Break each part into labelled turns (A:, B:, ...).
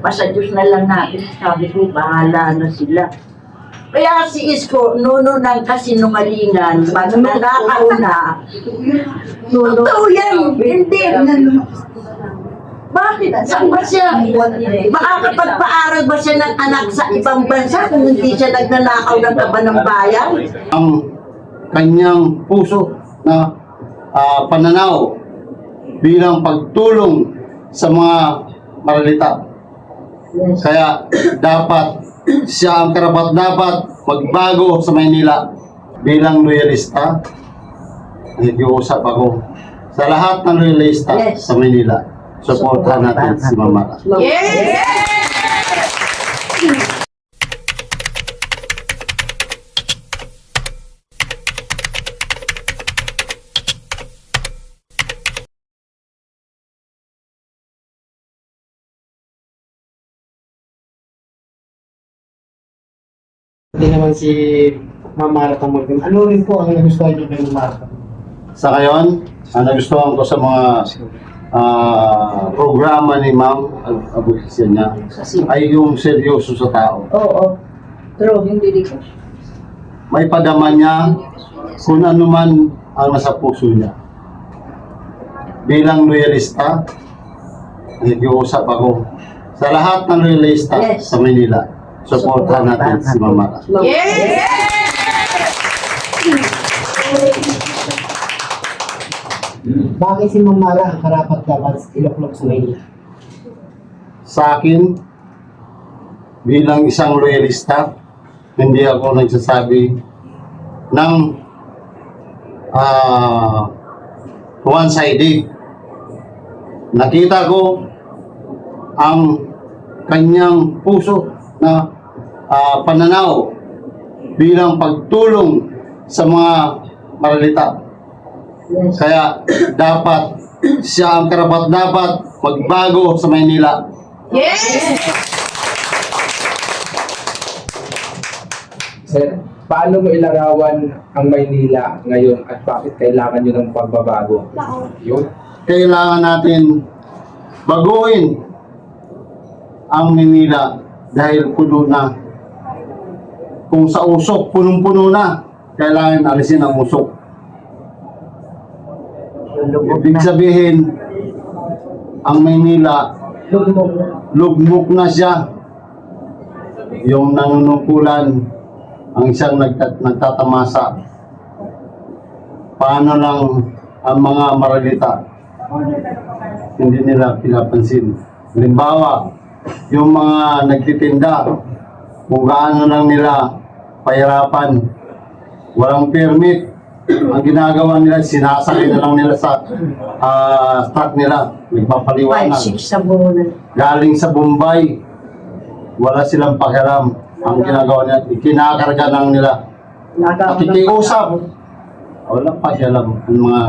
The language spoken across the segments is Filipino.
A: Basta Diyos na lang natin, sabi ko, bahala na sila. Kaya si Isko, nuno ng kasinungalingan, pag nanakaw na, totoo yan, hindi. Bakit? Saan ba siya? Makakapagpaaral ba siya ng anak sa ibang bansa kung hindi siya nagnanakaw ng kaban ng bayan?
B: Ang kanyang puso na pananaw bilang pagtulong sa mga maralita. Kaya dapat siya ang karapat-dapat magbago sa Maynila bilang loyalista. Nag-iusap ako sa lahat ng loyalista sa Maynila. Suportahan natin si Mama.
A: Yes!
C: Hindi naman si Ma'am Martha mag- Ano rin po ang nagustuhan niyo kay Ma'am Martha?
B: Sa ngayon, ang nagustuhan ko sa mga programa ni Ma'am Abukisya niya ay yung seryoso sa tao.
A: Oo. True, hindi dito.
B: May padama niya kung ano man ang nasa puso niya. Bilang loyalista, nag-iusap ako sa lahat ng loyalista sa Manila. Suportahan natin si Mama.
A: Yes!
C: Bakit si Ma'am Mara ang karapat-dapat iluklok sa Maynila?
B: Sa akin, bilang isang loyalista, hindi ako nagsasabi ng one-sided. Nakita ko ang kanyang puso na pananaw bilang pagtulong sa mga maralita. Kaya dapat siya ang karapat-dapat magbago sa Maynila.
A: Yes!
D: Sir, paano mo ilarawan ang Maynila ngayon at bakit kailangan nyo ng pagbabago? Yun.
B: Kailangan natin baguhin ang Maynila dahil puno na. Kung sa usok, punong-puno na, kailangan alisin ang usok. Ibig sabihin, ang Maynila, lugmok na siya. Yung nanunungkulan, ang isang nagtatamasa. Paano lang ang mga maralita? Hindi nila pinapansin. Halimbawa, yung mga nagtitinda, kung gaano lang nila pahirapan, walang permit, ang ginagawa nila, sinasakay na lang nila sa stock nila, nagpapaliwanag.
A: 5-6 sa buwan.
B: Galing sa Bombay, wala silang pakialam. Ang ginagawa nila, kinakarga lang nila. Nakikiusap. Walang pakialam ang mga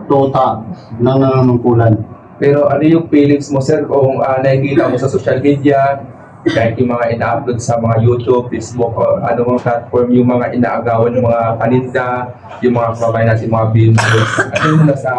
B: tota ng nanunungkulan.
D: Pero ano yung feelings mo, sir, kung nakikita mo sa social media, kahit yung mga ina-upload sa mga YouTube, Facebook, o ano mga platform, yung mga inaagawan ng mga paninda, yung mga kababayan natin, mga business, ano yung nasa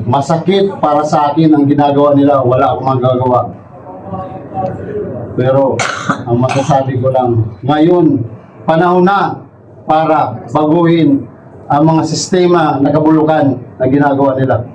B: Masakit para sa akin ang ginagawa nila, wala akong magagawa. Pero ang masasabi ko lang, ngayon, panahon na para baguhin ang mga sistema na kabulukan na ginagawa nila.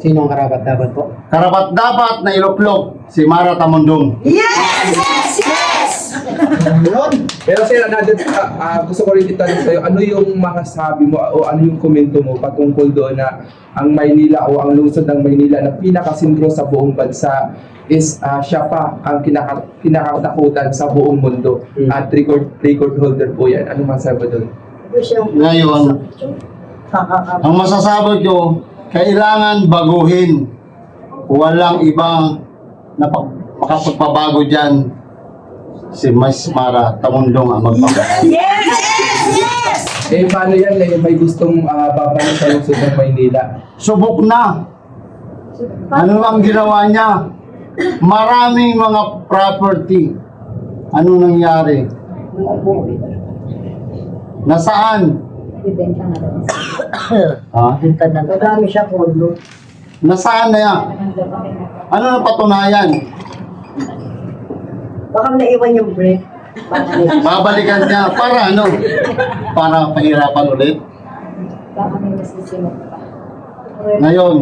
C: Sino ang karapat-dapat po?
B: Karapat-dapat na iluklok si Mara Tamundong.
A: Yes! Yes! Yes!
D: Pero sir, gusto ko rin itanong sa'yo, ano yung masasabi mo o ano yung komento mo patungkol doon na ang Maynila o ang lungsod ng Maynila na pinakasentro sa buong bansa is siya pa ang kinakatakutan sa buong mundo at record holder po yan. Ano masasabi doon?
B: Ngayon, ang masasabi ko, kailangan baguhin. Walang ibang na makapagpabago dyan. Si Mas Mara Tamundong ang magpapabago.
A: Yes! Yes!
D: Eh, paano yan? May gustong babalik sa lungsod ng Maynila.
B: Subok na. Ano ang ginawa niya? Maraming mga property. Ano nangyari? Nasaan?
A: Ibenta na rin.
B: Ha?
A: Madami siya kondo.
B: Nasaan na yan? Ano na patunayan?
A: Baka naiwan yung break.
B: Babalikan niya para ano? Para pahirapan ulit. Ngayon,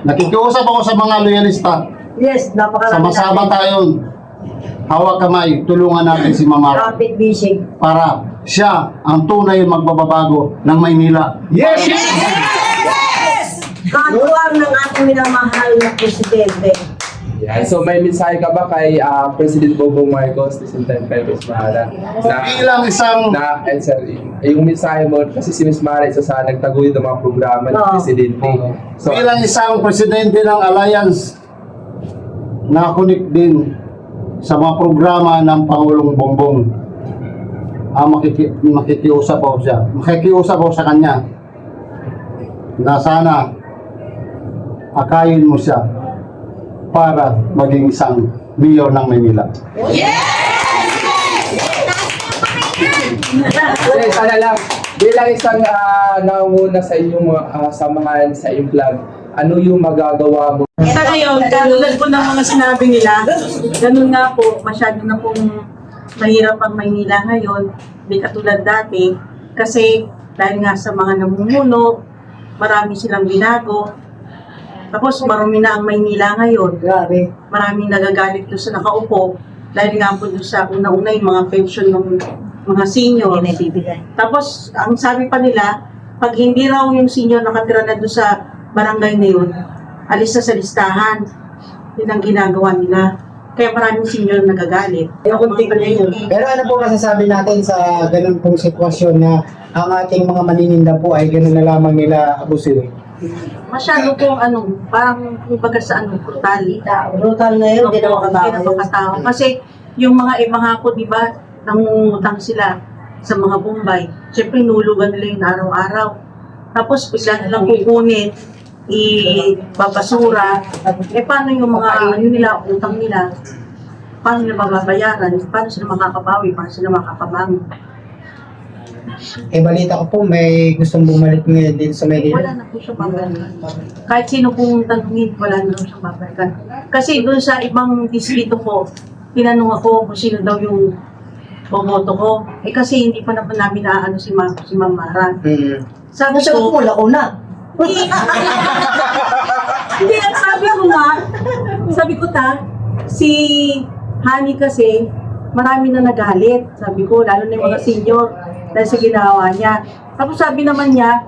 B: nakikiusap ako sa mga loyalista.
A: Yes, napakarami
B: Sama-sama tayo. Hawak kamay, tulungan natin si Mamara
A: Rapid bisig.
B: para siya ang tunay magbabago ng Maynila.
D: Yes!
A: Katuwang ng ating minamahal na presidente.
D: Yan. So may mensahe ka ba kay President Bongbong Marcos, the same time kay Miss Mara?
B: Bilang isang
D: Sir, yung mensahe mo, kasi si Miss Mara isa sa nagtaguyod ng mga programa ng
A: Oo.
D: Presidente. So,
B: bilang isang presidente ng Alliance, nakakunik din sa mga programa ng Pangulong Bongbong. Makikiusap ako siya. Makikiusap ako sa kanya na sana akayin mo siya para maging isang mayor ng Maynila.
D: Sir, sana lang, bilang isang nanguna sa inyong mga samahan sa inyong vlog, ano yung magagawa mo?
E: Sa ngayon, katulad po ng mga sinabi nila, ganun nga po, masyado na pong mahirap ang Maynila ngayon, di katulad dati, kasi dahil nga sa mga namumuno, marami silang binago, tapos marami na ang Maynila ngayon,
A: Grabe.
E: maraming nagagalit doon sa nakaupo, dahil nga po doon sa una-una yung mga pension ng mga senior. Tapos, ang sabi pa nila, pag hindi raw yung senior nakatira na doon sa barangay na yun, alis na sa listahan. Yun ang ginagawa nila. Kaya maraming senior nagagalit.
A: Ayoko tingnan yun.
C: Pero ano po masasabi natin sa ganun pong sitwasyon na ang ating mga manininda po ay ganun na lamang nila abusuin?
E: Masyado pong parang kumbaga sa brutal.
A: Brutal na yun, hindi na
E: Hindi na
A: makatao.
E: makatao. Kasi yung mga iba nga po, di ba, nangungutang sila sa mga Bombay. Siyempre, nulugan nila yung araw-araw. Tapos, bigla nilang kukunin, ibabasura. Paano yung mga nila, utang nila? Paano nila mababayaran? Paano sila makakabawi? Paano sila makakabangon?
C: Balita ko po may gustong bumalik ngayon dito sa
E: Wala
C: Maynila.
E: na po siyang babalikan. Kahit sino pong tanungin, wala na siyang babalikan. Kasi doon sa ibang distrito po, tinanong ako kung sino daw yung boboto ko. Kasi hindi pa naman namin naaano si Ma'am Mara. Sabi
A: Nasagot
E: ko,
A: mo, launa.
E: hindi, ang sabi ko si Hani kasi, marami na nagalit. Sabi ko, lalo na yung mga senior, dahil sa ginawa niya. Tapos sabi naman niya,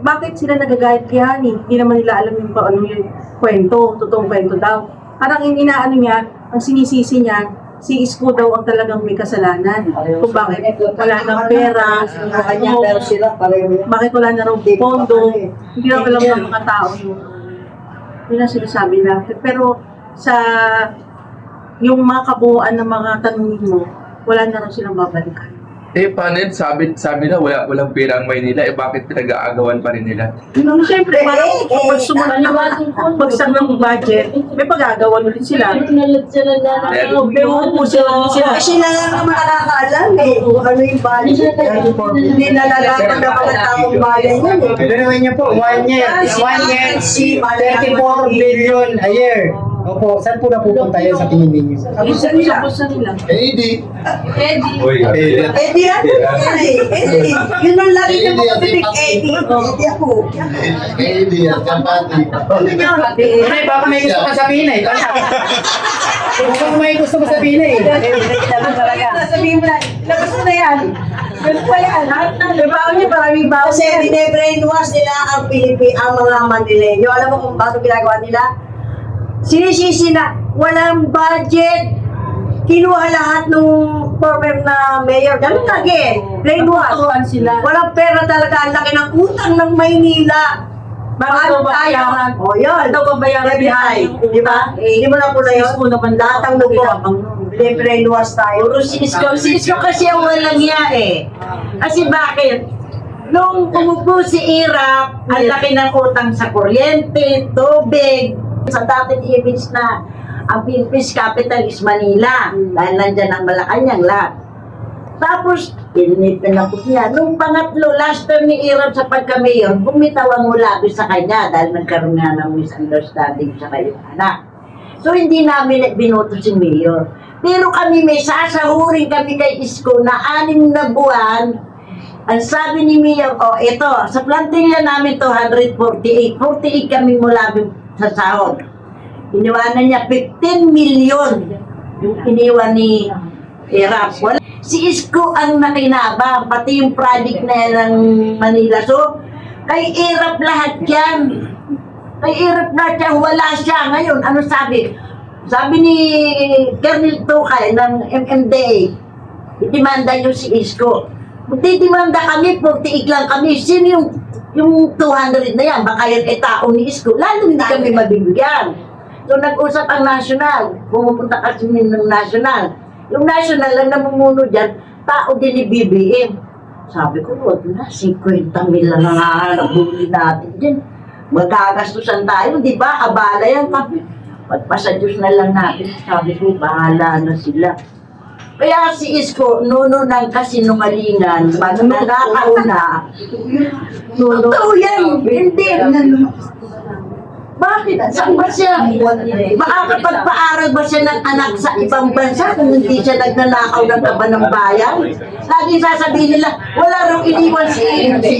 E: bakit sila nagagalit kay Hani? Hindi naman nila alam yung ano yung kwento, totoong kwento daw. Parang yung inaano niya, ang sinisisi niya, si Isko daw ang talagang may kasalanan. Kung bakit wala ng pera,
A: Kanya, pero sila pareho.
E: bakit wala na raw pondo, hindi na alam ng mga tao yun. Yun ang sinasabi na. Pero sa yung mga kabuuan ng mga tanungin mo, wala na raw silang babalikan.
D: Paano yun? Sabi na walang pera ang Maynila, bakit pinag-aagawan pa rin nila?
E: Siyempre, parang pag sumunod ng bagsak ng budget, may pag-agawan ulit sila. May uupo sila.
A: Kasi sila lang naman nakakaalam kung ano yung budget. Hindi nalalaman ng mga taong bayan yun eh.
C: Gano'n niyo po, 1 year, 34 billion a year. Opo, saan po napupunta yan sa tingin ninyo?
E: Sa nila.
B: Eddie.
A: Eh di ano yan eh. Yun ang lagi ng mga pitik. Eh di ako.
B: Eddie at Kapati.
C: Ay, baka may gusto ka sabihin eh. Baka may gusto ka sabihin eh.
E: Sabihin mo na, labas mo na yan. Ganun pa yan. Baon niya, maraming baon
A: Kasi
E: yan.
A: bine-brainwash nila ang ang mga Manileño. Alam mo kung bakit ginagawa nila? Sinisisi na walang budget. Kinuha lahat nung former na mayor. Ganun lagi. Brainwash.
E: Tutuan sila.
A: Walang pera talaga. Ang laki ng utang ng Maynila.
E: Bakit daw babayaran?
A: O yun.
E: Daw babayaran
A: Very high. Di ba? Hindi mo na po na yun.
E: Isko naman
A: Lahat ang lupo. Brainwash tayo.
F: Si Isko kasi ang walang niya eh. Kasi bakit? Nung umupo si Irap, ang laki ng utang sa kuryente, tubig. Sa dating image na ang Philippines capital is Manila. Dahil nandyan ang Malacanang lahat. Tapos, pinapos niya. Nung pangatlo, last term ni Irap sa pagka-mayor, bumitaw ang mulabi sa kanya dahil nagkaroon nga ng misunderstanding sa kayong anak. So, hindi namin binoto si mayor. Pero kami may sasahurin kami kay Isko na 6 na buwan. Ang sabi ni mayor, ito, sa plantilla namin to 148. 48 kami mulabi sa sahod. Iniwanan niya 15 million yung iniwan ni Irap. Si Isko ang nakinabang, pati yung project na yan ng Manila. So, kay Irap lahat yan. Kay Irap lahat yan, wala siya. Ngayon, ano sabi? Sabi ni Colonel Tukay ng MMDA, itimanda nyo si Isko. Magdidimanda kami, 48 lang kami. Sino yung 200 na yan? Baka yan tao ni Isko. Lalo hindi kami mabibigyan. So, nag-usap ang national. Pumupunta kasi ng national. Yung national lang namumuno dyan, tao din ni BBM. Sabi ko, wag na, 50 mil lang nga nabuli natin dyan. Magagastusan tayo, di ba? Abala yan kami. Pagpasa Diyos na lang natin. Sabi ko, bahala na sila. Kaya si Isko, nuno ng kasinungalingan, pag nakakauna, totoo yan, hindi. Bakit? Saan ba siya? Makakapagpaaral ba siya ng anak sa ibang bansa kung hindi siya nagnanakaw ng kaba ng bayan? Lagi sasabihin nila, wala raw iniwan si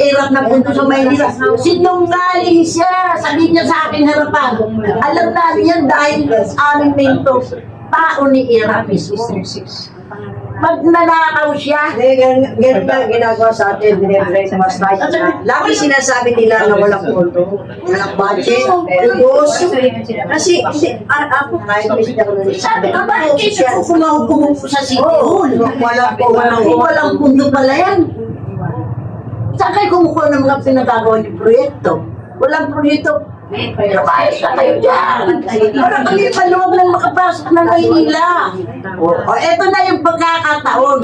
F: Irap na punto sa Maynila. Sinungaling siya, sabihin niya sa aking harapan. Alam namin yan dahil aming mento, tao ni Irap mismo. Magnanakaw siya.
A: Ganun na ginagawa sa atin, binibreak mas tayo. Lagi sinasabi nila na walang punto, walang budget, ubos. Kasi, ako kahit may siya ko nung
F: Sabi ka ba, kaya kumukumo sa City Hall? Walang pundo pala yan. Saan kayo kumukuha ng mga pinagagawa yung proyekto? Walang proyekto. Pero ayos na kayo dyan. Para kami paluwag lang makapasok ng Maynila. Eto na yung pagkakataon.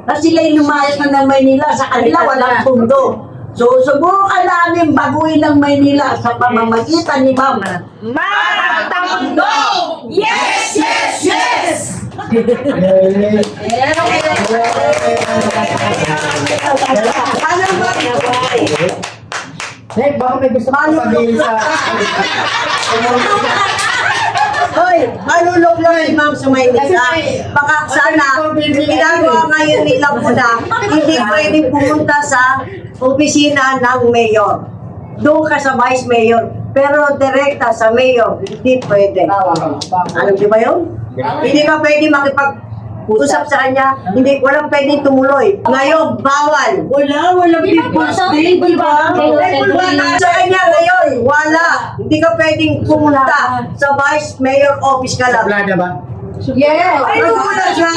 F: Na sila'y lumayas na ng Maynila. Sa kanila walang pundo. So, subukan namin baguhin ng Maynila sa pamamagitan ni Ma'am Magtamundo! Yes! Yes! Yes!
A: Ano ba?
C: Nek, baka may gusto ka sabihin sa...
A: Hoy, malulog lang si Ma'am sa Maynila. Baka sana, ginagawa ngayon nila muna, hindi pwedeng pumunta sa opisina ng mayor. Doon ka sa vice mayor. Pero direkta sa mayor, hindi pwede. Alam niyo ba yun? Hindi ka pwede makipag-usap sa kanya, walang pwedeng tumuloy. Ngayon, bawal. Walang people's day, di ba? Wala sa kanya ngayon, wala. Hindi ka pwedeng pumunta sa vice mayor office ka lang.
C: Plada ba?
A: Yes! Ay, wala siya!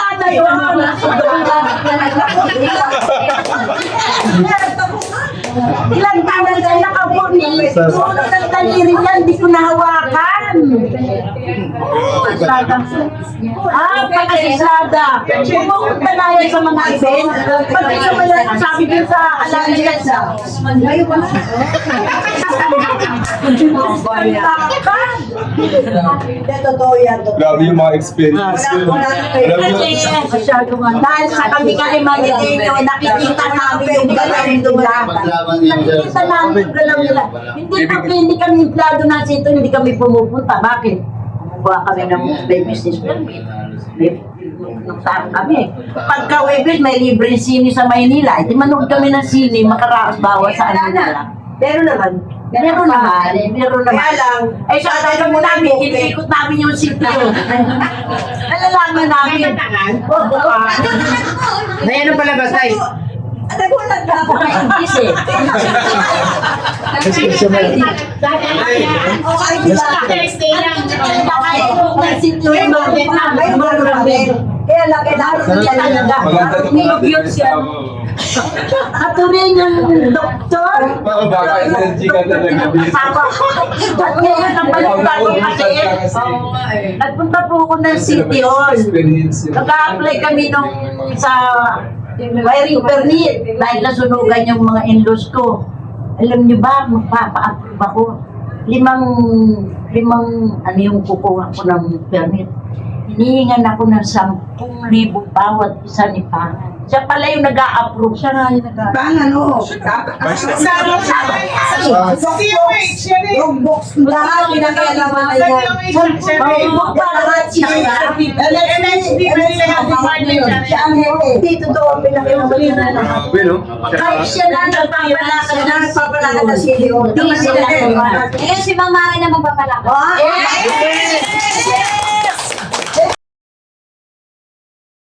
F: Ilang taon na nakaupo ni tulog ng taliri yan, di ko nahawakan. Pagkasisada. Pumupunta na yan sa mga event. Pati sa mga sabi din sa alalian sa
A: Hindi, totoo yan.
D: Grabe yung mga experience.
F: dahil sa kami ka Manileno, nakikita namin yung galaw nila. Nakikita namin yung galaw nila. Hindi kami empleyado na ito, hindi kami pumupunta. Bakit? Kumuha kami ng may business permit. Nagtarang kami. Pagka Webes, may libreng sine sa Maynila. Hindi manood kami ng sine, makaraos bawal sa ano nila.
A: Meron naman.
F: Meron naman.
A: Kaya lang,
F: Ay, sa tayo mo namin, inikot namin yung sitio. Nalalaman namin.
C: Nay, ano pala ba, Tay?
A: nagulat ka ako.
F: English eh.
A: Okay, kaya lang, kailangan ko yan
F: At rin yung doktor.
D: Baka energy ka talaga.
F: At ngayon, ang balik-balik kasi, nagpunta po ako ng City Hall.
D: Experience yun.
F: Nag-a-apply kami nung sa wiring permit dahil nasunugan yung mga in-laws ko. Alam niyo ba, magpapa-approve ako. Limang ano yung kukuha ko ng permit. Hinihingan ako ng 10,000 bawat isa ni Pangan.
A: Siya pala yung nag-a-approve.
E: Siya nga yung nag-aaral.
A: Yung books lahat, pinakialaman na yan. May book pa lahat siya. Siya ang hindi. Dito doon, pinakialaman na lahat. Kahit siya na nagpapalakad na CEO. Hindi sila.
G: Eh, si Mama Mari na magpapalakad.
A: Ah,